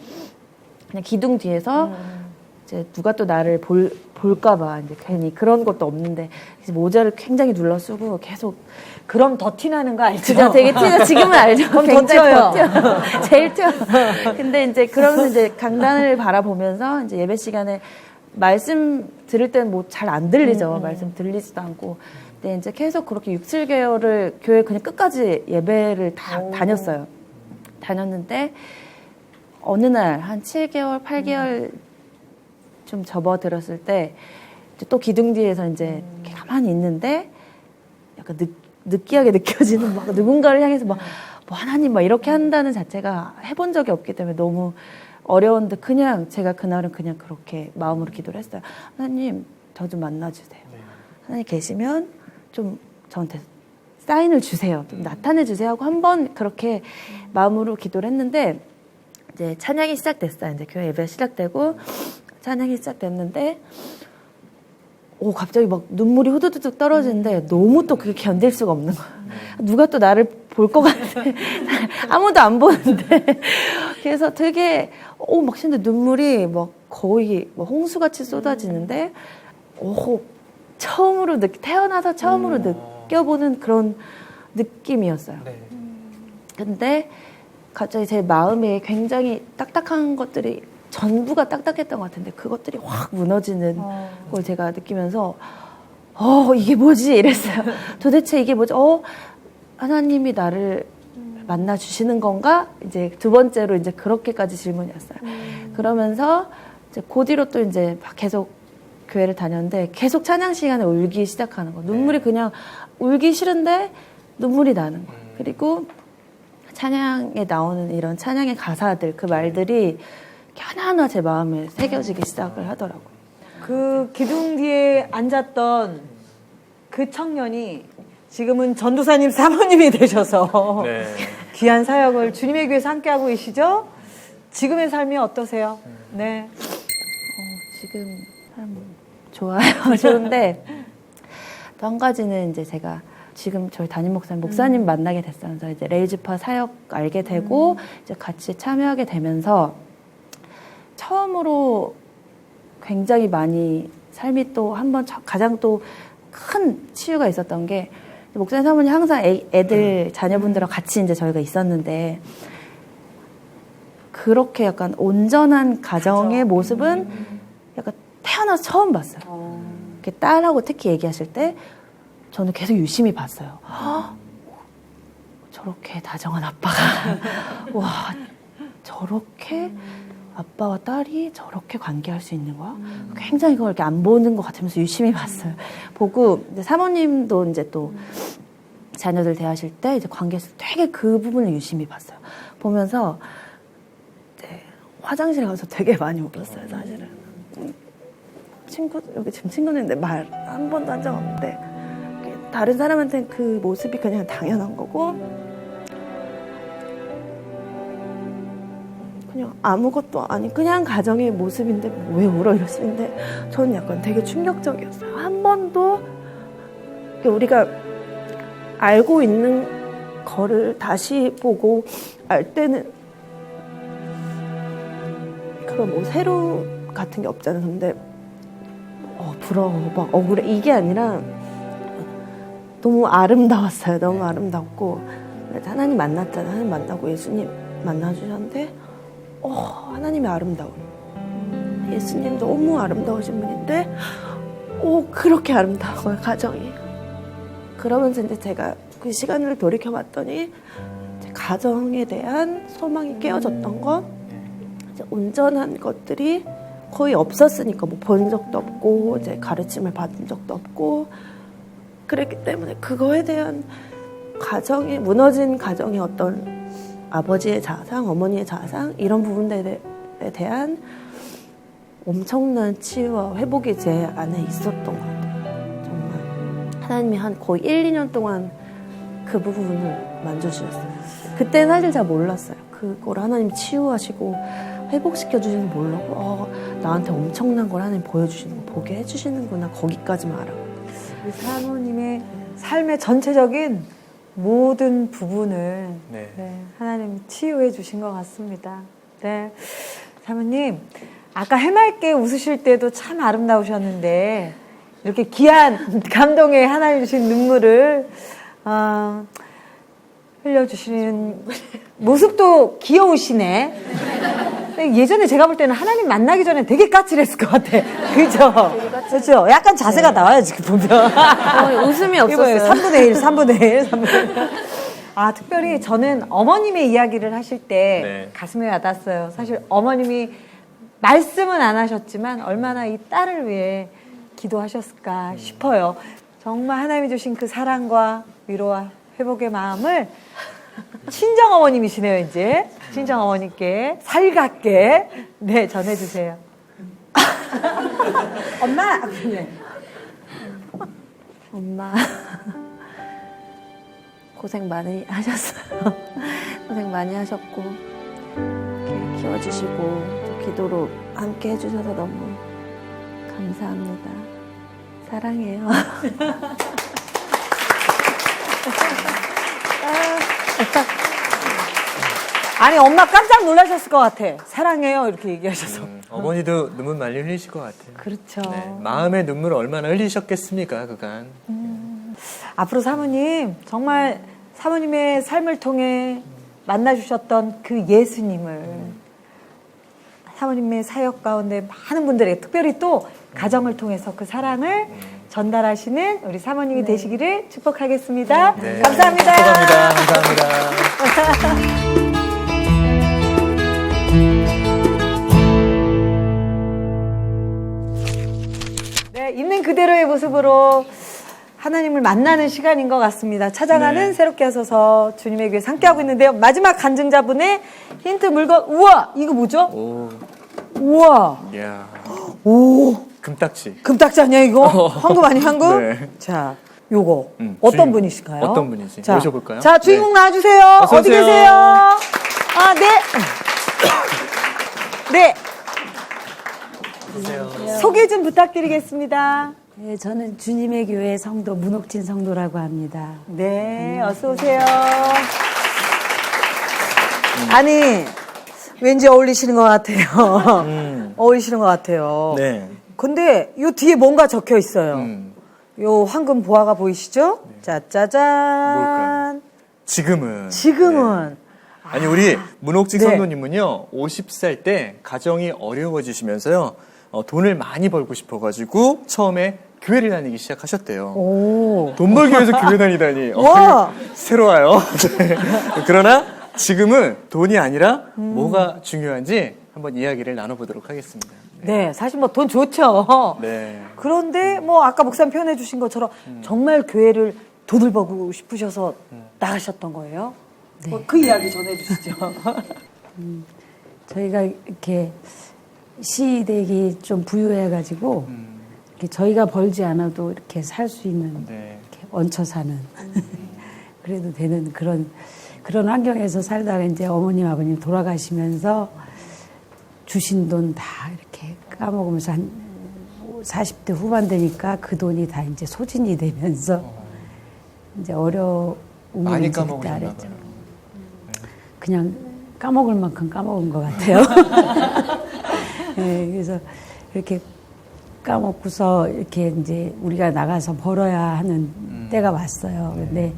그냥 기둥 뒤에서 이제 누가 또 나를 볼까봐 이제 괜히 그런 것도 없는데 모자를 굉장히 눌러 쓰고 계속 그럼 더 티나는 거 알죠? 진짜 되게 티나. 지금은 알죠. 그럼 굉장히 더 튀어요. 제일 튀어. 근데 이제 그러면서 이제 강단을 바라보면서 이제 예배 시간에 말씀 들을 때는 뭐 잘 안 들리죠. 말씀 들리지도 않고. 근데 이제 계속 그렇게 6, 7개월을 교회 그냥 끝까지 예배를 다 다녔어요. 다녔는데 어느 날 한 7개월, 8개월 좀 접어들었을 때 또 기둥 뒤에서 이제 이렇게 가만히 있는데 약간 느끼하게 느껴지는 막 누군가를 향해서 막 뭐 하나님 막 이렇게 한다는 자체가 해본 적이 없기 때문에 너무 어려웠는데 그냥 제가 그날은 그냥 그렇게 마음으로 기도를 했어요. 하나님 저 좀 만나주세요. 하나님 계시면 좀 저한테 사인을 주세요. 좀 나타내 주세요 하고 한번 그렇게 마음으로 기도를 했는데 이제 찬양이 시작됐어요. 이제 교회 예배 시작되고 찬양이 시작됐는데 갑자기 막 눈물이 후두둑 떨어지는데 너무 또 그게 견딜 수가 없는 거야. 누가 또 나를 볼 것 같아. 아무도 안 보는데. 그래서 되게, 막 진짜 눈물이 막 거의 막 홍수같이 쏟아지는데, 태어나서 처음으로 느껴보는 그런 느낌이었어요. 근데 갑자기 제 마음에 굉장히 딱딱한 것들이 전부가 딱딱했던 것 같은데 그것들이 확 무너지는 걸 제가 느끼면서 이게 뭐지? 이랬어요. 도대체 이게 뭐지? 하나님이 나를 만나주시는 건가? 이제 두 번째로 이제 그렇게까지 질문이 왔어요. 그러면서 이제 그 뒤로 또 이제 계속 교회를 다녔는데 계속 찬양 시간에 울기 시작하는 거. 눈물이 그냥 울기 싫은데 눈물이 나는 거예요. 그리고 찬양에 나오는 이런 찬양의 가사들, 그 말들이 하나하나 제 마음에 새겨지기 시작을 하더라고요. 그 기둥 뒤에 앉았던 그 청년이 지금은 전도사님 사모님이 되셔서 귀한 사역을 주님의 교회에서 함께하고 계시죠? 지금의 삶이 어떠세요? 네. 지금 삶 좋아요. 좋은데 또 한 가지는 이제 제가 지금 저희 담임 목사님 만나게 됐어요. 그래서 이제 레이즈파 사역 알게 되고 이제 같이 참여하게 되면서 처음으로 굉장히 많이 삶이 또 한번 가장 또 큰 치유가 있었던 게 목사님 사모님 항상 애들 자녀분들하고 같이 이제 저희가 있었는데 그렇게 약간 온전한 가정의 모습은 약간 태어나서 처음 봤어요. 이렇게 딸하고 특히 얘기하실 때 저는 계속 유심히 봤어요. 저렇게 다정한 아빠가 와 저렇게 아빠와 딸이 저렇게 관계할 수 있는 거야? 굉장히 그걸 이렇게 안 보는 것 같으면서 유심히 봤어요. 보고 이제 사모님도 이제 또 자녀들 대하실 때 이제 관계에서 되게 그 부분을 유심히 봤어요. 보면서 이제 화장실에 가서 되게 많이 울었어요, 사실은. 여기 지금 친구들인데 말 한 번도 한 적 없는데 다른 사람한테는 그 모습이 그냥 당연한 거고 그냥 아무것도 아닌 그냥 가정의 모습인데 왜 울어 이러시는데 저는 약간 되게 충격적이었어요. 한 번도 우리가 알고 있는 거를 다시 보고 알 때는 그런 뭐 새로 같은 게 없잖아요. 근데 부러워 막 억울해 이게 아니라 너무 아름다웠어요. 너무 아름답고 하나님 만났잖아요. 하나님 만나고 예수님 만나주셨는데 하나님이 아름다운 예수님 너무 아름다우신 분인데 그렇게 아름다워요, 가정이. 그러면서 이제 제가 그 시간을 돌이켜봤더니 가정에 대한 소망이 깨어졌던 건 이제 온전한 것들이 거의 없었으니까 뭐 본 적도 없고 이제 가르침을 받은 적도 없고 그랬기 때문에 그거에 대한 가정이 무너진 가정의 어떤 아버지의 자상, 어머니의 자상 이런 부분들에 대한 엄청난 치유와 회복이 제 안에 있었던 것 같아요. 정말 하나님이 한 거의 1, 2년 동안 그 부분을 만져주셨어요. 그때는 사실 잘 몰랐어요. 그걸 하나님 치유하시고 회복시켜 주시는 거 모르고 나한테 엄청난 걸 하나님 보여주시는 거 보게 해주시는구나 거기까지만 알아. 우리 사모님의 삶의 전체적인 모든 부분을 하나님 치유해 주신 것 같습니다. 네, 사모님 아까 해맑게 웃으실 때도 참 아름다우셨는데 이렇게 귀한 감동의 하나님 주신 눈물을 흘려주시는 모습도 귀여우시네. 예전에 제가 볼 때는 하나님 만나기 전에 되게 까칠했을 것 같아. 그죠? 그죠? 약간 자세가 나와요, 지금 보면. 웃음이 없었어요. 3분의 1, 3분의 1, 3분의 1. 특별히 저는 어머님의 이야기를 하실 때 가슴에 와닿았어요. 사실 어머님이 말씀은 안 하셨지만 얼마나 이 딸을 위해 기도하셨을까 싶어요. 정말 하나님이 주신 그 사랑과 위로와 회복의 마음을 친정 어머님이시네요, 이제. 친정 어머님께 살갑게 전해주세요. 엄마! 엄마 고생 많이 하셨어요. 고생 많이 하셨고 이렇게 키워주시고 또 기도로 함께 해주셔서 너무 감사합니다. 사랑해요. 아니 엄마 깜짝 놀라셨을 것 같아. 사랑해요 이렇게 얘기하셔서. 어머니도 눈물 많이 흘리실 것 같아요. 그렇죠. 네, 마음의 눈물을 얼마나 흘리셨겠습니까 그간. 앞으로 사모님 정말 사모님의 삶을 통해 만나주셨던 그 예수님을 사모님의 사역 가운데 많은 분들에게 특별히 또 가정을 통해서 그 사랑을 전달하시는 우리 사모님이 되시기를 축복하겠습니다. 네. 감사합니다. 감사합니다. 네, 있는 그대로의 모습으로 하나님을 만나는 시간인 것 같습니다. 찾아가는 새롭게 하소서 주님의 교회 함께하고 있는데요. 마지막 간증자분의 힌트 물건. 우와, 이거 뭐죠? 우와. 이야. 오. 금딱지. 금딱지 아니야 이거? 황금 아니야 황금? 네. 자, 요거 어떤 분이실까요? 어떤 분인지 자, 모셔볼까요? 자, 주인공 나와주세요. 어서 어디 오세요. 계세요? 네. 소개 좀 부탁드리겠습니다. 네, 저는 주님의 교회 성도 문옥진 성도라고 합니다. 네, 어서 오세요. 아니, 왠지 어울리시는 것 같아요. 어울리시는 것 같아요. 네. 근데 요 뒤에 뭔가 적혀 있어요. 요 황금 보화가 보이시죠? 자, 짜잔. 뭘까요? 지금은. 지금은. 아니 우리 문옥직 네. 성도님은요 50살 때 가정이 어려워지시면서요 돈을 많이 벌고 싶어가지고 처음에 교회를 다니기 시작하셨대요. 오. 돈 벌기 위해서 교회 다니다니 와. 새로워요. 네. 그러나 지금은 돈이 아니라 뭐가 중요한지 한번 이야기를 나눠보도록 하겠습니다. 네, 사실 뭐 돈 좋죠. 네. 그런데 뭐 아까 목사님 표현해 주신 것처럼 정말 교회를 돈을 벌고 싶으셔서 나가셨던 거예요? 네. 그 이야기 전해 주시죠. 저희가 이렇게 시댁이 좀 부유해가지고 이렇게 저희가 벌지 않아도 이렇게 살 수 있는 이렇게 얹혀 사는 그래도 되는 그런 환경에서 살다가 이제 어머님 아버님 돌아가시면서 주신 돈 다 이렇게 까먹으면서 한 40대 후반 되니까 그 돈이 다 이제 소진이 되면서 이제 어려움을 많이 이제 그때 까먹으셨나 알았죠. 봐요. 그냥 까먹을 만큼 까먹은 것 같아요. 네, 그래서 이렇게 까먹고서 이렇게 이제 우리가 나가서 벌어야 하는 때가 왔어요. 근데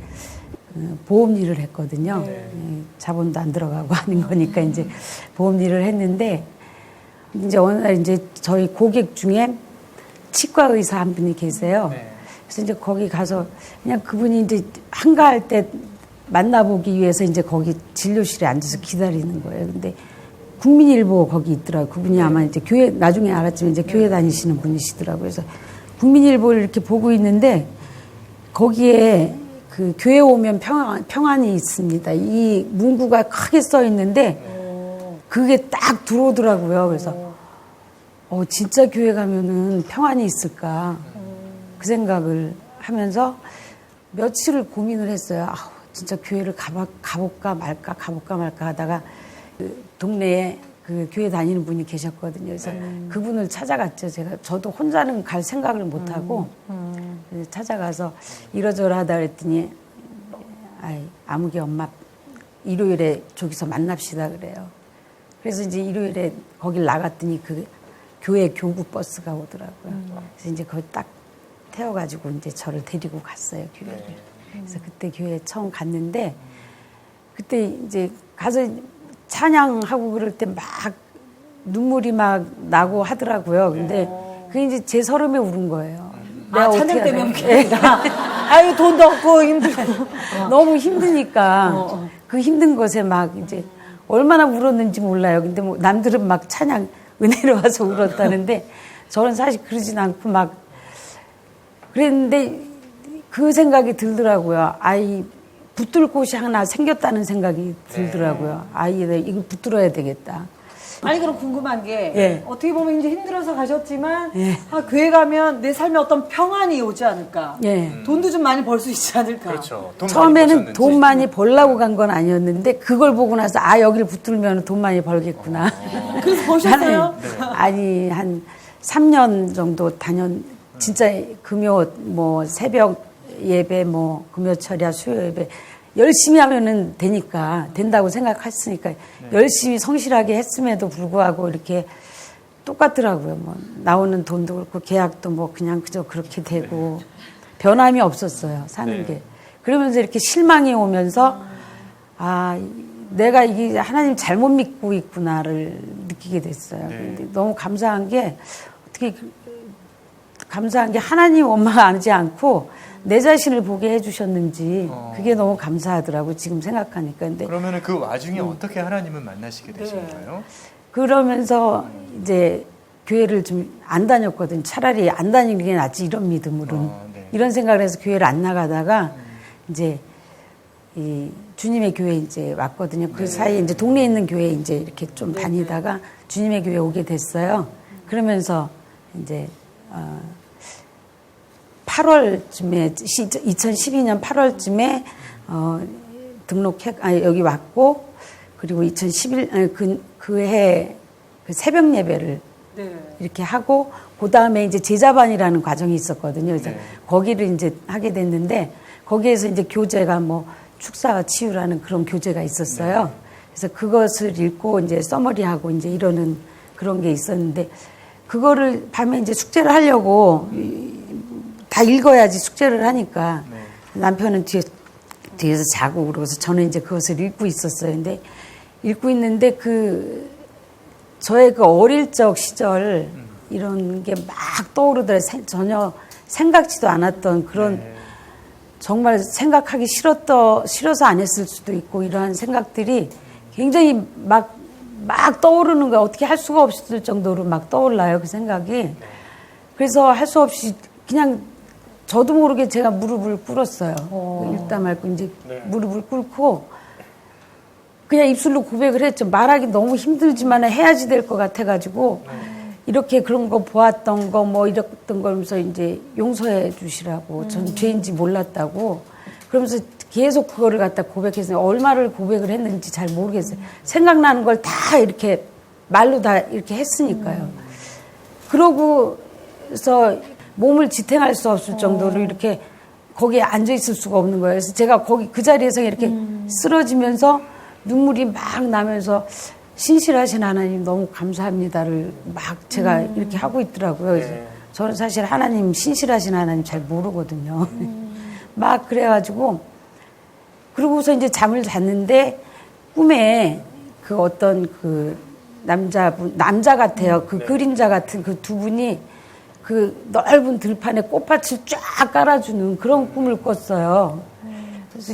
보험 일을 했거든요. 자본도 안 들어가고 하는 거니까 이제 보험 일을 했는데 이제 어느 날 이제 저희 고객 중에 치과 의사 한 분이 계세요. 그래서 이제 거기 가서 그냥 그분이 이제 한가할 때 만나보기 위해서 이제 거기 진료실에 앉아서 기다리는 거예요. 근데 국민일보 거기 있더라고요. 그분이 아마 이제 교회, 나중에 알았지만 이제 교회 다니시는 분이시더라고요. 그래서 국민일보를 이렇게 보고 있는데 거기에 그 교회 오면 평안이 있습니다. 이 문구가 크게 써 있는데 그게 딱 들어오더라고요. 그래서 진짜 교회 가면은 평안이 있을까 그 생각을 하면서 며칠을 고민을 했어요. 진짜 교회를 가볼까 말까 하다가 그 동네에 그 교회 다니는 분이 계셨거든요. 그래서 그분을 찾아갔죠. 저도 혼자는 갈 생각을 못 하고 찾아가서 이러저러 하다 그랬더니 아무개 엄마 일요일에 저기서 만납시다 그래요. 그래서 이제 일요일에 거길 나갔더니 그 교회 교구 버스가 오더라고요. 그래서 이제 거기 딱 태워가지고 이제 저를 데리고 갔어요, 교회를. 그래서 그때 교회에 처음 갔는데 그때 이제 가서 찬양하고 그럴 때 막 눈물이 막 나고 하더라고요. 근데 그게 이제 제 서름에 울은 거예요. 찬양 때문에. 아유, 돈도 없고 힘들고. 너무 힘드니까 그 힘든 것에 막 이제 얼마나 울었는지 몰라요. 근데 뭐 남들은 막 찬양 은혜로 와서 울었다는데 저는 사실 그러진 않고 막 그랬는데 그 생각이 들더라고요. 붙들 곳이 하나 생겼다는 생각이 들더라고요. 이거 붙들어야 되겠다. 아니, 그럼 궁금한 게 어떻게 보면 이제 힘들어서 가셨지만 교회 가면 내 삶에 어떤 평안이 오지 않을까? 돈도 좀 많이 벌 수 있지 않을까? 그렇죠. 처음에는 돈 많이 벌려고 간 건 아니었는데 그걸 보고 나서 여기를 붙들면 돈 많이 벌겠구나. 그래서 버셨어요? 아니, 한 3년 정도 진짜 금요 뭐 새벽 예배 뭐 금요 철야 수요 예배 열심히 하면은 된다고 생각했으니까 열심히 성실하게 했음에도 불구하고 이렇게 똑같더라고요. 뭐 나오는 돈도 그렇고 계약도 뭐 그냥 그저 그렇게 되고 변함이 없었어요, 사는 게. 그러면서 이렇게 실망이 오면서 내가 이게 하나님 잘못 믿고 있구나를 느끼게 됐어요. 근데 너무 감사한 게 하나님 원망하지 않고 내 자신을 보게 해주셨는지 그게 너무 감사하더라고요. 지금 생각하니까. 근데 그러면 그 와중에 어떻게 하나님을 만나시게 되신 거예요? 그러면서 이제 교회를 좀 안 다녔거든요. 차라리 안 다니는 게 낫지, 이런 믿음으로는. 이런 생각을 해서 교회를 안 나가다가 이제 이 주님의 교회에 이제 왔거든요. 그 사이에 이제 동네에 있는 교회에 이제 이렇게 좀 다니다가 주님의 교회에 오게 됐어요. 그러면서 이제 8월쯤에 2012년 8월쯤에 여기 왔고 그리고 2011 그해 그 새벽 예배를 이렇게 하고 그 다음에 이제 제자반이라는 과정이 있었거든요. 그래서 거기를 이제 하게 됐는데 거기에서 이제 교재가 뭐 축사와 치유라는 그런 교재가 있었어요. 그래서 그것을 읽고 이제 써머리하고 이제 이러는 그런 게 있었는데 그거를 밤에 이제 숙제를 하려고 다 읽어야지 숙제를 하니까 남편은 뒤에서 자고 그러고서 저는 이제 그것을 읽고 있었어요. 근데 읽고 있는데 저의 그 어릴 적 시절 이런 게 막 떠오르더라고요. 전혀 생각지도 않았던 그런 정말 생각하기 싫어서 안 했을 수도 있고 이러한 생각들이 굉장히 막 떠오르는 거예요. 어떻게 할 수가 없을 정도로 막 떠올라요, 그 생각이. 그래서 할 수 없이 그냥 저도 모르게 제가 무릎을 꿇었어요. 읽다 말고 이제 무릎을 꿇고 그냥 입술로 고백을 했죠. 말하기 너무 힘들지만 해야지 될 것 같아가지고 이렇게 그런 거 보았던 거 뭐 이랬던 거면서 이제 용서해 주시라고 전 죄인지 몰랐다고 그러면서 계속 그거를 갖다 고백했어요. 얼마를 고백을 했는지 잘 모르겠어요. 생각나는 걸 다 이렇게 말로 다 이렇게 했으니까요. 그러고서 몸을 지탱할 수 없을 정도로 이렇게 거기에 앉아 있을 수가 없는 거예요. 그래서 제가 거기 그 자리에서 이렇게 쓰러지면서 눈물이 막 나면서 신실하신 하나님 너무 감사합니다를 막 제가 이렇게 하고 있더라고요. 그래서 저는 사실 하나님 신실하신 하나님 잘 모르거든요. 막 그래가지고 그러고서 이제 잠을 잤는데 꿈에 그 어떤 그 남자 같아요. 그 그림자 같은 그 두 분이 그 넓은 들판에 꽃밭을 쫙 깔아주는 그런 꿈을 꿨어요. 그래서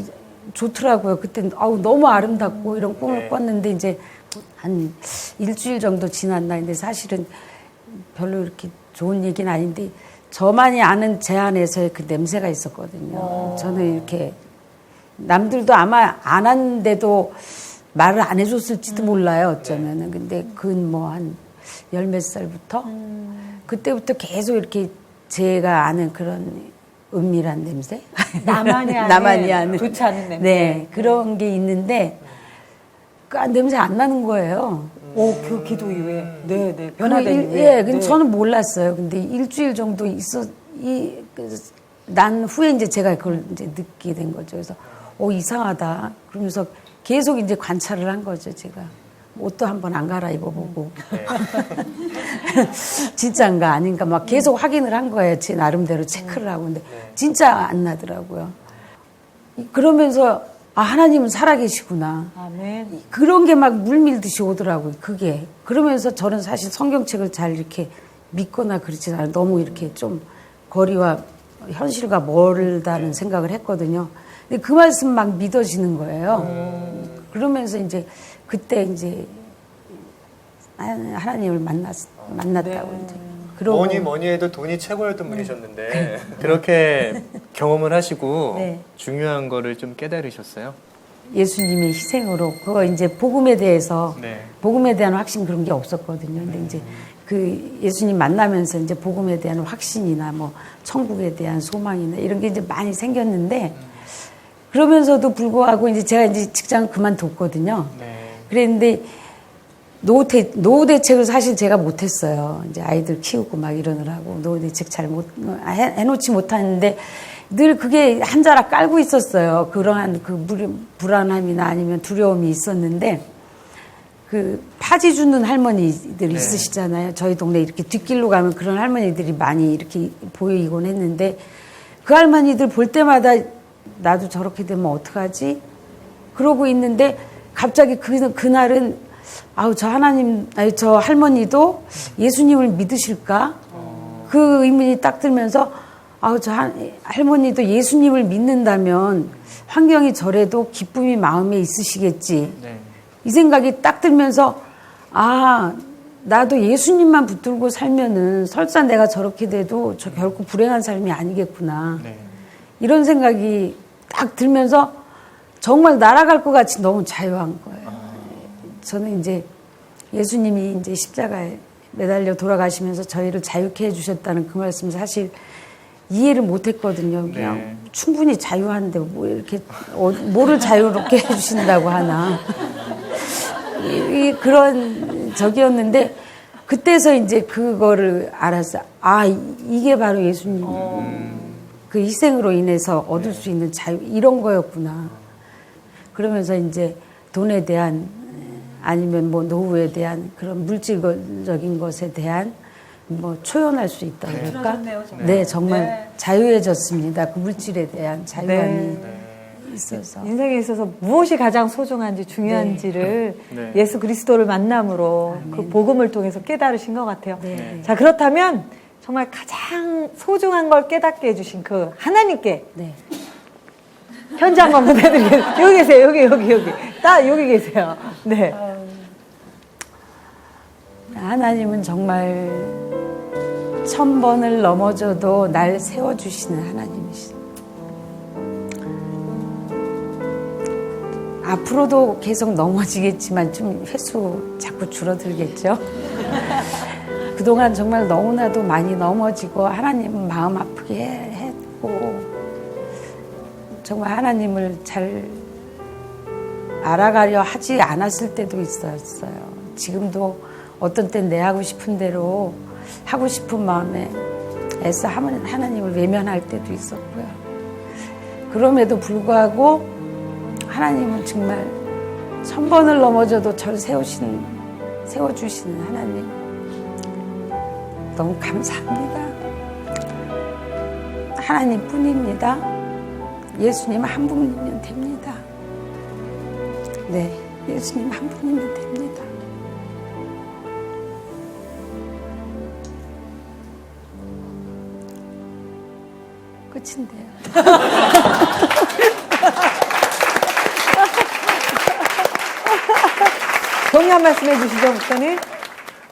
좋더라고요. 그때 너무 아름답고 이런 꿈을 꿨는데 이제 한 일주일 정도 지났나. 근데 사실은 별로 이렇게 좋은 얘기는 아닌데 저만이 아는 제 안에서의 그 냄새가 있었거든요. 저는 이렇게 남들도 아마 안 하는데도 말을 안 해줬을지도 몰라요. 어쩌면은. 근데 그건 뭐 한 열 몇 살부터 그때부터 계속 이렇게 제가 아는 그런 은밀한 냄새? 나만이 아는. 좋지 않은 냄새. 네, 그런 게 있는데, 그 냄새 안 나는 거예요. 그 기도 이후에. 네, 변화된 이후에. 예, 근데 저는 몰랐어요. 근데 일주일 정도 난 후에 이제 제가 그걸 이제 느끼게 된 거죠. 그래서, 이상하다. 그러면서 계속 이제 관찰을 한 거죠, 제가. 옷도 한번 안 갈아입어보고. 진짜인가 아닌가 막 계속 확인을 한 거예요. 제 나름대로 체크를 하고. 근데 진짜 안 나더라고요. 그러면서, 하나님은 살아계시구나. 아멘. 그런 게 막 물밀듯이 오더라고요. 그게. 그러면서 저는 사실 성경책을 잘 이렇게 믿거나 그렇진 않아요. 너무 이렇게 좀 거리와 현실과 멀다는 생각을 했거든요. 근데 그 말씀 막 믿어지는 거예요. 그러면서 이제 그때 이제 하나님을 만났다고 이제. 그러고 뭐니 해도 돈이 최고였던 분이셨는데 그렇게 경험을 하시고 중요한 거를 좀 깨달으셨어요? 예수님의 희생으로 그거 이제 복음에 대해서 복음에 대한 확신 그런 게 없었거든요. 근데 이제 그 예수님 만나면서 이제 복음에 대한 확신이나 뭐 천국에 대한 소망이나 이런 게 이제 많이 생겼는데 그러면서도 불구하고 이제 제가 이제 직장 그만뒀거든요. 그랬는데 노후 대책을 사실 제가 못했어요. 이제 아이들 키우고 막 이러느라고 노후 대책 잘 해놓지 못하는데 늘 그게 한 자락 깔고 있었어요. 그러한 그 불안함이나 아니면 두려움이 있었는데 그 파지 주는 할머니들 있으시잖아요. 저희 동네 이렇게 뒷길로 가면 그런 할머니들이 많이 이렇게 보이곤 했는데 그 할머니들 볼 때마다 나도 저렇게 되면 어떡하지? 그러고 있는데 갑자기 그날은 저 할머니도 예수님을 믿으실까? 그 의문이 딱 들면서 저 할머니도 예수님을 믿는다면 환경이 저래도 기쁨이 마음에 있으시겠지. 이 생각이 딱 들면서 나도 예수님만 붙들고 살면은 설사 내가 저렇게 돼도 저 결코 불행한 삶이 아니겠구나. 이런 생각이 딱 들면서 정말 날아갈 것 같이 너무 자유한 거예요. 저는 이제 예수님이 이제 십자가에 매달려 돌아가시면서 저희를 자유케 해주셨다는 그 말씀 사실 이해를 못했거든요. 그냥 충분히 자유한데 뭐 이렇게 뭐를 자유롭게 해주신다고 하나 그런 적이었는데 그때서 이제 그거를 알았어요. 이게 바로 예수님 그 희생으로 인해서 얻을 수 있는 자유 이런 거였구나. 그러면서 이제 돈에 대한 아니면 뭐 노후에 대한 그런 물질적인 것에 대한 뭐 초연할 수 있다 그럴까? 네, 정말 자유해졌습니다. 그 물질에 대한 자유함이 있어서. 인생에 있어서 무엇이 가장 소중한지 중요한지를 예수 그리스도를 만남으로 그 복음을 통해서 깨달으신 것 같아요. 자, 그렇다면 정말 가장 소중한 걸 깨닫게 해주신 그 하나님께 현지 한번 보내드리겠습니다. 여기 계세요. 여기. 여기 계세요. 네. 하나님은 정말 1000번을 넘어져도 날 세워주시는 하나님이시죠. 앞으로도 계속 넘어지겠지만 좀 횟수 자꾸 줄어들겠죠. 그동안 정말 너무나도 많이 넘어지고 하나님은 마음 아프게 했고 정말 하나님을 잘 알아가려 하지 않았을 때도 있었어요. 지금도 어떤 땐 내 하고 싶은 대로 하고 싶은 마음에 애써 하나님을 외면할 때도 있었고요. 그럼에도 불구하고 하나님은 정말 1000번을 넘어져도 저를 세워주시는 하나님 너무 감사합니다. 하나님뿐입니다. 예수님 한 분이면 됩니다. 네, 예수님 한 분이면 됩니다. 끝인데요. 정리 한 말씀 해주시죠, 목사님.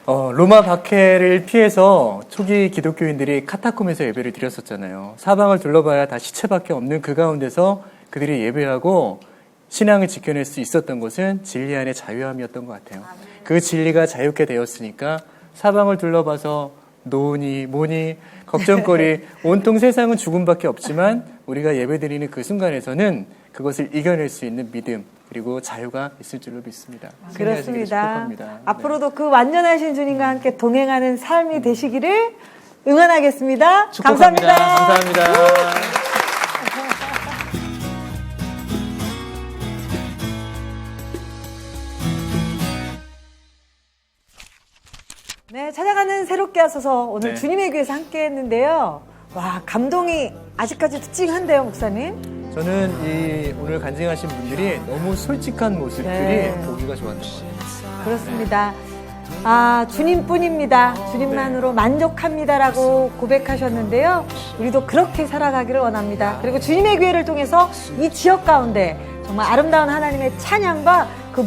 로마 박해를 피해서 초기 기독교인들이 카타콤에서 예배를 드렸었잖아요. 사방을 둘러봐야 다 시체밖에 없는 그 가운데서 그들이 예배하고 신앙을 지켜낼 수 있었던 것은 진리 안의 자유함이었던 것 같아요. 그 진리가 자유케 되었으니까 사방을 둘러봐서 노니 뭐니 걱정거리 온통 세상은 죽음밖에 없지만 우리가 예배드리는 그 순간에서는 그것을 이겨낼 수 있는 믿음 그리고 자유가 있을 줄로 믿습니다. 그렇습니다. 앞으로도 그 완전하신 주님과 함께 동행하는 삶이 되시기를 응원하겠습니다. 축복합니다. 감사합니다. 네, 찾아가는 새롭게 하소서 오늘 네. 주님의 교회에서 함께 했는데요. 와, 감동이 아직까지도 찡한데요, 목사님. 저는 오늘 간증하신 분들이 너무 솔직한 모습들이 네. 보기가 좋았던 것 같아요. 그렇습니다. 아, 주님뿐입니다. 주님만으로 만족합니다라고 고백하셨는데요. 우리도 그렇게 살아가기를 원합니다. 그리고 주님의 교회를 통해서 이 지역 가운데 정말 아름다운 하나님의 찬양과 그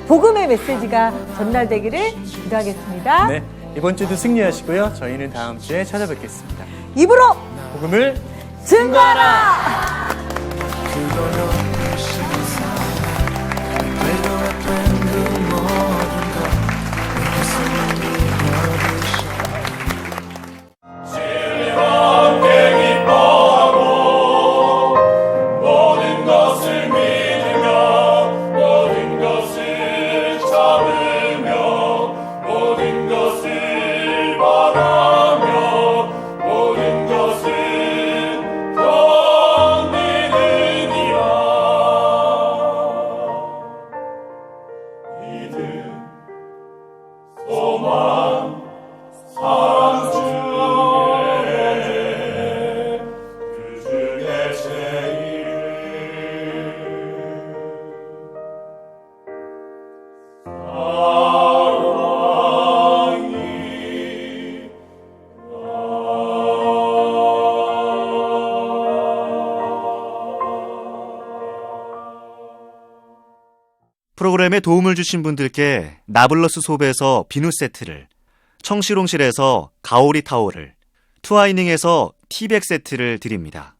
복음의 메시지가 전달되기를 기도하겠습니다. 네, 이번 주도 승리하시고요. 저희는 다음 주에 찾아뵙겠습니다. 입으로 복음을 증거하라! 프로그램에 도움을 주신 분들께 나블러스 소배에서 비누 세트를, 청실홍실에서 가오리 타올을, 투아이닝에서 티백 세트를 드립니다.